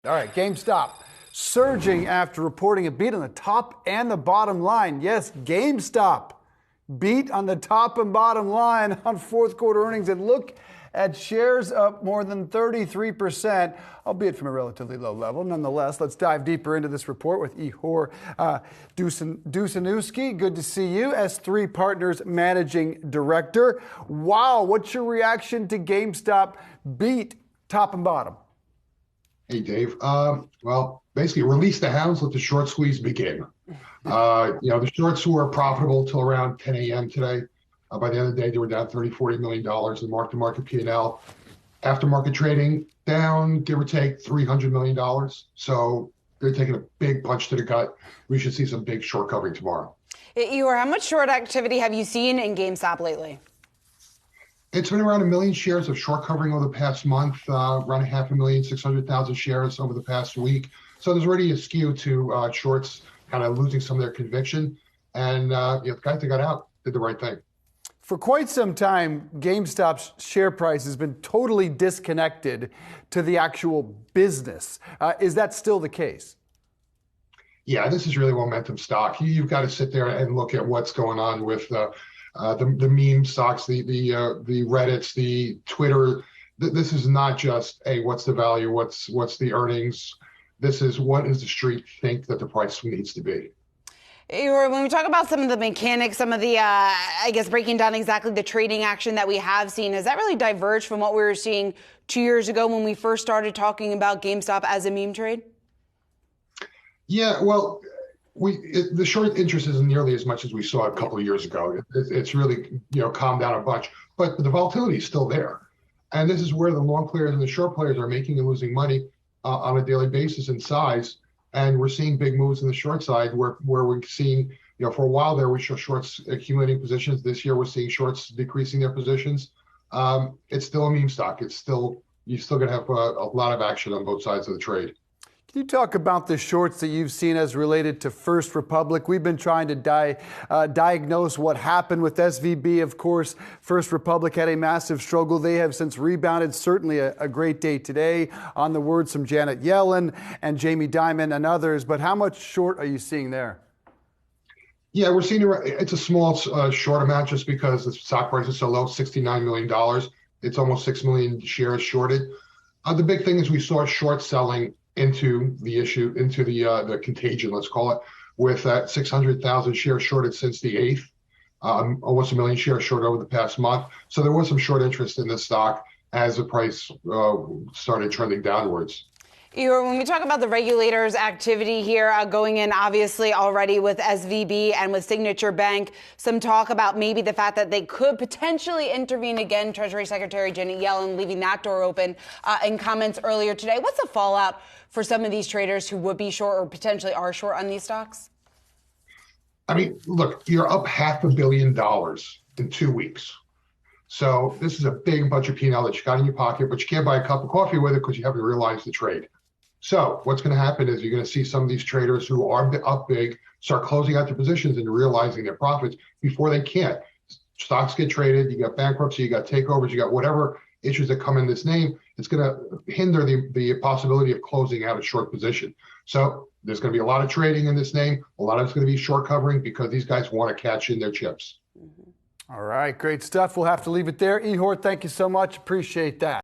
All right, GameStop surging after reporting a beat on the top and the bottom line. Yes, GameStop beat on the top and bottom line on fourth quarter earnings. And look at shares up more than 33%, albeit from a relatively low level. Nonetheless, let's dive deeper into this report with Ihor Dusaniwsky. Good to see you, S3 Partners Managing Director. Wow, what's your reaction to GameStop beat top and bottom? Hey, Dave. Well, basically, release the hounds, let the short squeeze begin. The shorts were profitable till around 10 a.m. today. By the end of the day, they were down $40 million in mark-to-market P&L. Aftermarket trading down, give or take, $300 million. So they're taking a big punch to the gut. We should see some big short covering tomorrow. Ihor, how much short activity have you seen in GameStop lately? It's been around 1 million shares of short covering over the past month, around 500,600,000 shares over the past week. So there's already a skew to shorts kind of losing some of their conviction. And the guys that got out did the right thing. For quite some time, GameStop's share price has been totally disconnected to the actual business. Is that still the case? Yeah, this is really momentum stock. You've got to sit there and look at what's going on with the meme stocks, the Reddits, the Twitter. This is not just, hey, what's the value? What's the earnings? This is what does the street think that the price needs to be. When we talk about some of the mechanics, some of the, breaking down exactly the trading action that we have seen, has that really diverged from what we were seeing 2 years ago when we first started talking about GameStop as a meme trade? Yeah, well, the short interest isn't nearly as much as we saw a couple of years ago. It's really calmed down a bunch, but the volatility is still there, and this is where the long players and the short players are making and losing money on a daily basis in size. And we're seeing big moves in the short side where we're seeing, for a while there, we saw shorts accumulating positions. This year, we're seeing shorts decreasing their positions. It's still a meme stock. You're still going to have a lot of action on both sides of the trade. Can you talk about the shorts that you've seen as related to First Republic? We've been trying to diagnose what happened with SVB. Of course, First Republic had a massive struggle. They have since rebounded. Certainly a great day today on the words from Janet Yellen and Jamie Dimon and others. But how much short are you seeing there? Yeah, we're seeing it's a small short amount just because the stock price is so low, $69 million. It's almost 6 million shares shorted. The big thing is we saw short selling into the contagion, let's call it, with 600,000 shares shorted since the 8th, almost 1 million shares short over the past month. So there was some short interest in this stock as the price started trending downwards. Ihor, when we talk about the regulators' activity here, going in obviously already with SVB and with Signature Bank, some talk about maybe the fact that they could potentially intervene again. Treasury Secretary Janet Yellen leaving that door open in comments earlier today. What's the fallout for some of these traders who would be short or potentially are short on these stocks? I mean, look, you're up $500 million in 2 weeks. So this is a big bunch of P&L that you got in your pocket, but you can't buy a cup of coffee with it because you haven't realized the trade. So what's going to happen is you're going to see some of these traders who are up big start closing out their positions and realizing their profits before they can't. Stocks get traded. You got bankruptcy, you got takeovers, you got whatever issues that come in this name. It's going to hinder the possibility of closing out a short position. So there's going to be a lot of trading in this name. A lot of it's going to be short covering because these guys want to cash in their chips. All right, great stuff. We'll have to leave it there. Ihor, thank you so much. Appreciate that.